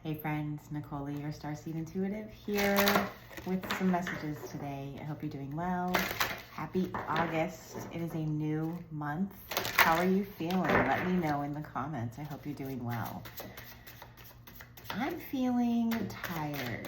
Hey friends, Nichole Lee, your Starseed Intuitive, here with some messages today. I hope you're doing well. Happy August. It is a new month. How are you feeling? Let me know in the comments. I hope you're doing well. I'm feeling tired.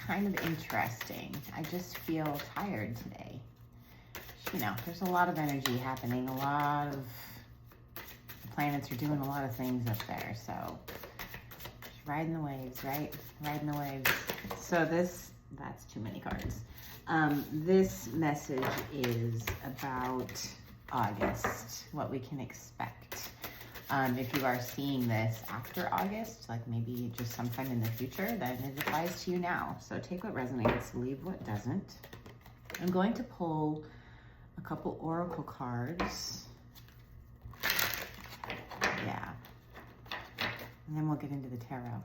Kind of interesting. I just feel tired today. You know, there's a lot of energy happening. A lot of planets are doing a lot of things up there, so riding the waves, right? Riding the waves. So that's too many cards. This message is about August, what we can expect. If you are seeing this after August, like maybe just sometime in the future, then it applies to you now. So take what resonates, leave what doesn't. I'm going to pull a couple oracle cards. Yeah. And then we'll get into the tarot.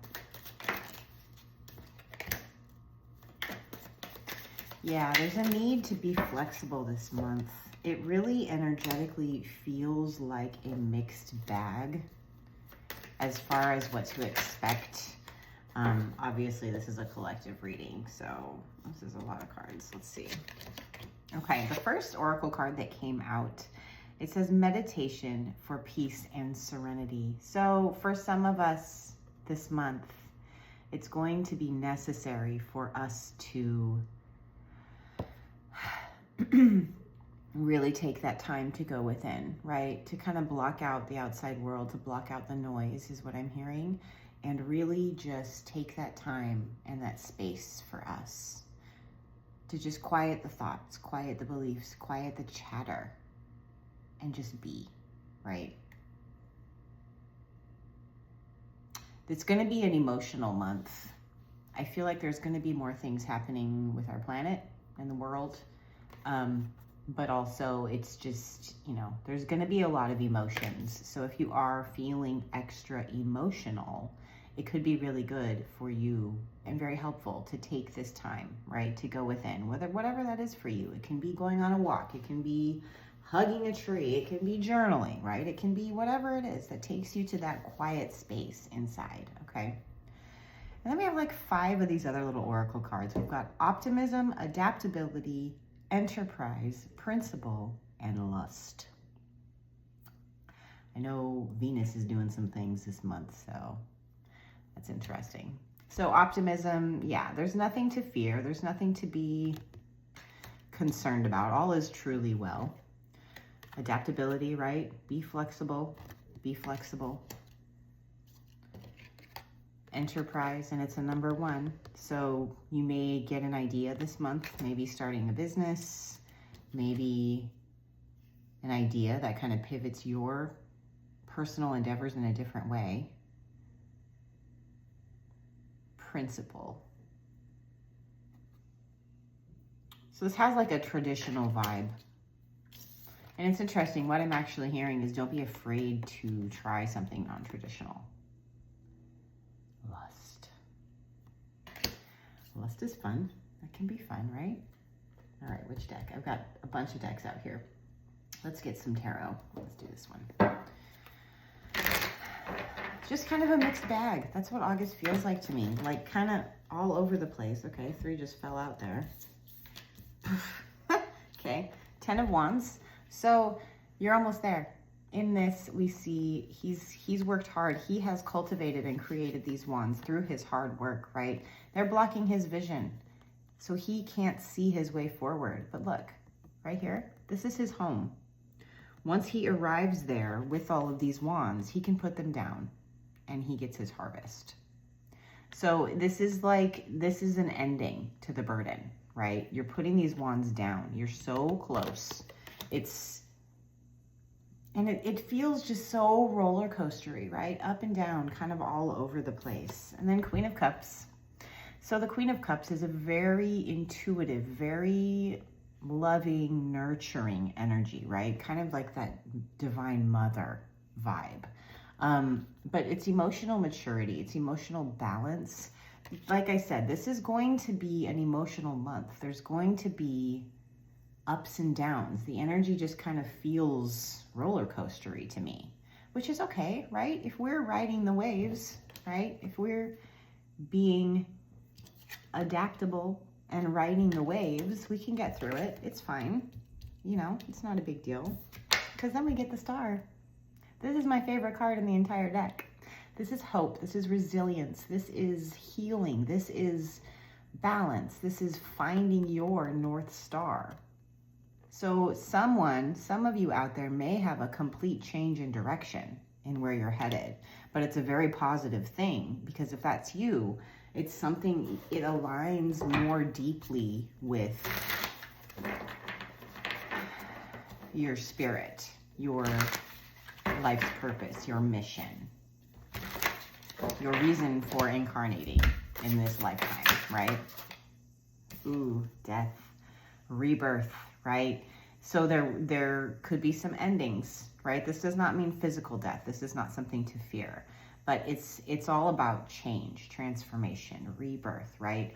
Yeah, there's a need to be flexible this month. It really energetically feels like a mixed bag as far as what to expect. Obviously, this is a collective reading, so this is a lot of cards. Let's see. Okay, the first oracle card that came out, it says meditation for peace and serenity. So for some of us this month, it's going to be necessary for us to really take that time to go within, right? To kind of block out the outside world, to block out the noise is what I'm hearing, and really just take that time and that space for us to just quiet the thoughts, quiet the beliefs, quiet the chatter, and just be, right? It's going to be an emotional month. I feel like there's going to be more things happening with our planet and the world. But also it's just, you know, there's going to be a lot of emotions. So if you are feeling extra emotional, it could be really good for you and very helpful to take this time, right? To go within, whatever that is for you. It can be going on a walk. It can be hugging a tree. It can be journaling, right? It can be whatever it is that takes you to that quiet space inside, okay? And then we have like 5 of these other little oracle cards. We've got optimism, adaptability, enterprise, principle, and lust. I know Venus is doing some things this month, so that's interesting. So optimism, yeah, there's nothing to fear. There's nothing to be concerned about. All is truly well. Adaptability, right? Be flexible. Be flexible. Enterprise, and it's a number 1. So you may get an idea this month, maybe starting a business, maybe an idea that kind of pivots your personal endeavors in a different way. Principle. So this has like a traditional vibe. And it's interesting, what I'm actually hearing is don't be afraid to try something non-traditional. Lust. Lust is fun. That can be fun, right? All right, which deck? I've got a bunch of decks out here. Let's get some tarot. Let's do this one. Just kind of a mixed bag. That's what August feels like to me. Like kind of all over the place. Okay, 3 just fell out there. Okay, 10 of Wands. So you're almost there. In this, we see he's worked hard. He has cultivated and created these wands through his hard work, right? They're blocking his vision. So he can't see his way forward. But look, right here, this is his home. Once he arrives there with all of these wands, he can put them down and he gets his harvest. So this is an ending to the burden, right? You're putting these wands down. You're so close. And it feels just so roller coastery, right? Up and down, kind of all over the place. And then Queen of Cups. So the Queen of Cups is a very intuitive, very loving, nurturing energy, right? Kind of like that divine mother vibe. But it's emotional maturity, it's emotional balance. Like I said, this is going to be an emotional month. There's going to be ups and downs. The energy just kind of feels roller coastery to me, which is okay, right? If we're riding the waves, right? If we're being adaptable and riding the waves, we can get through it. It's fine. You know, it's not a big deal. Because then we get the star. This is my favorite card in the entire deck. This is hope. This is resilience. This is healing. This is balance. This is finding your North Star. So some of you out there may have a complete change in direction in where you're headed, but it's a very positive thing, because if that's you, it's something, it aligns more deeply with your spirit, your life's purpose, your mission, your reason for incarnating in this lifetime, right? Ooh, death, rebirth, right? So there could be some endings, right? This does not mean physical death. This is not something to fear, but it's all about change, transformation, rebirth, right?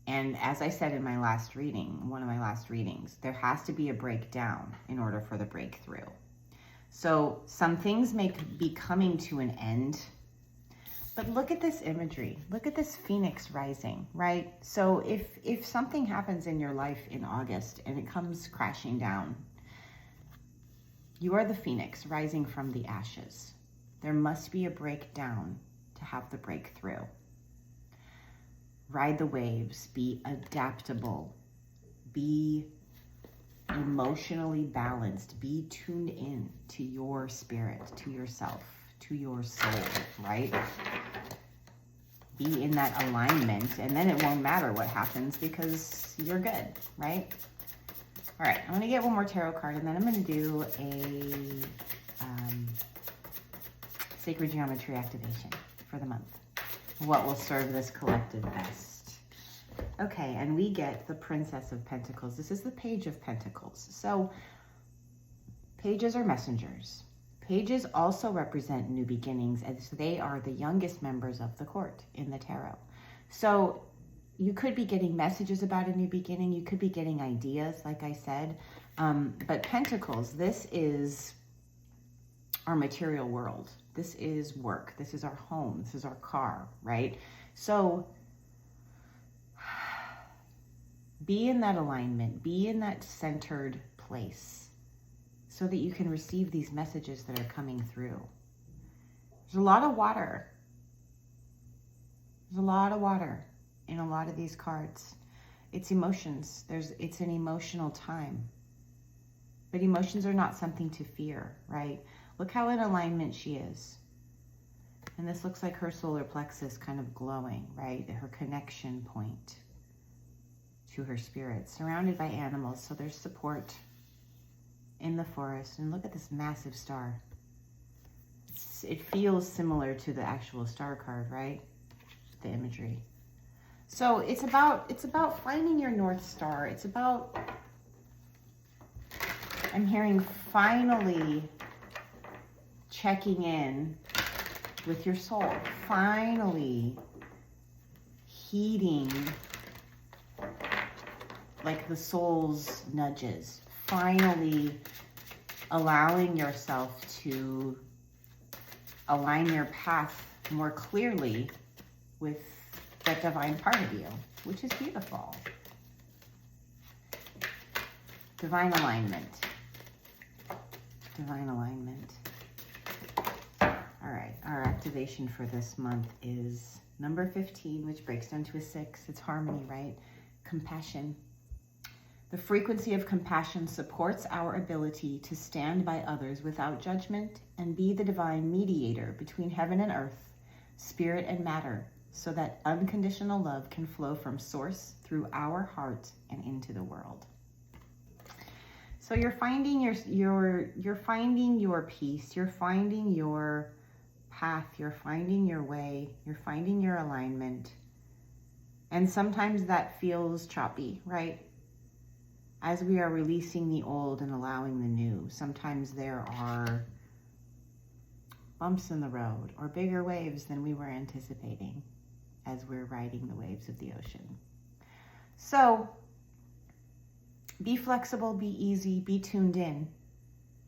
And as I said in my last reading, one of my last readings, there has to be a breakdown in order for the breakthrough. So some things may be coming to an end, but look at this imagery. Look at this phoenix rising, right? So if something happens in your life in August and it comes crashing down, you are the phoenix rising from the ashes. There must be a breakdown to have the breakthrough. Ride the waves, be adaptable, be emotionally balanced, be tuned in to your spirit, to yourself, to your soul, right? Be in that alignment, and then it won't matter what happens because you're good, right? All right, I'm gonna get one more tarot card, and then I'm gonna do a sacred geometry activation for the month. What will serve this collective best? Okay, and we get the Princess of Pentacles. This is the Page of Pentacles. So pages are messengers. Pages also represent new beginnings, as they are the youngest members of the court in the tarot. So you could be getting messages about a new beginning. You could be getting ideas, like I said. But Pentacles, this is our material world. This is work. This is our home. This is our car, right? So be in that alignment. Be in that centered place so that you can receive these messages that are coming through. There's a lot of water. There's a lot of water in a lot of these cards. It's emotions. It's an emotional time. But emotions are not something to fear, right? Look how in alignment she is. And this looks like her solar plexus kind of glowing, right? Her connection point to her spirit, surrounded by animals. So there's support in the forest. And look at this massive star. It feels similar to the actual star card, right? The imagery. So it's about finding your North Star. It's about, I'm hearing, finally checking in with your soul, finally heeding like the soul's nudges, finally allowing yourself to align your path more clearly with that divine part of you, which is beautiful. Divine alignment. Divine alignment. All right, our activation for this month is number 15, which breaks down to a 6. It's harmony, right? Compassion. The frequency of compassion supports our ability to stand by others without judgment and be the divine mediator between heaven and earth, spirit and matter, so that unconditional love can flow from source through our heart and into the world. So you're finding you're finding your peace, you're finding your path, you're finding your way, you're finding your alignment. And sometimes that feels choppy, right? As we are releasing the old and allowing the new, sometimes there are bumps in the road or bigger waves than we were anticipating as we're riding the waves of the ocean. So be flexible, be easy, be tuned in,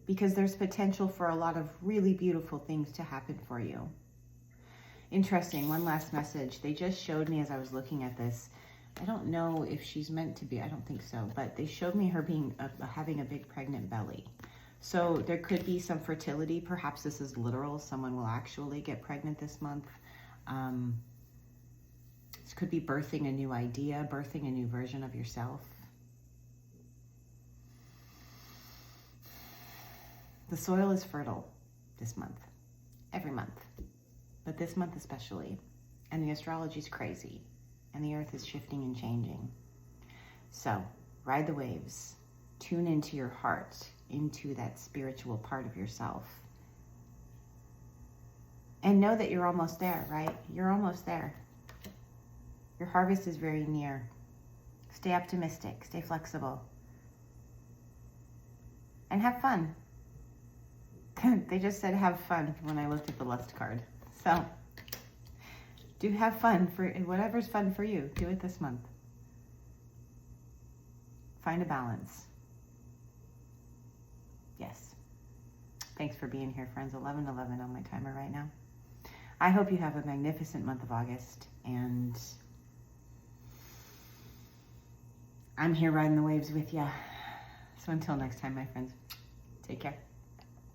because there's potential for a lot of really beautiful things to happen for you. Interesting. One last message. They just showed me as I was looking at this. I don't know if she's meant to be. I don't think so. But they showed me her being having a big pregnant belly. So there could be some fertility. Perhaps this is literal. Someone will actually get pregnant this month. This could be birthing a new idea, birthing a new version of yourself. The soil is fertile this month, every month, but this month especially. And the astrology is crazy, and the earth is shifting and changing. So ride the waves, tune into your heart, into that spiritual part of yourself. And know that you're almost there, right? You're almost there. Your harvest is very near. Stay optimistic, stay flexible, and have fun. They just said have fun when I looked at the lust card. So do have fun for whatever's fun for you. Do it this month. Find a balance. Yes. Thanks for being here, friends. 11:11 on my timer right now. I hope you have a magnificent month of August, and I'm here riding the waves with you. So until next time, my friends, take care.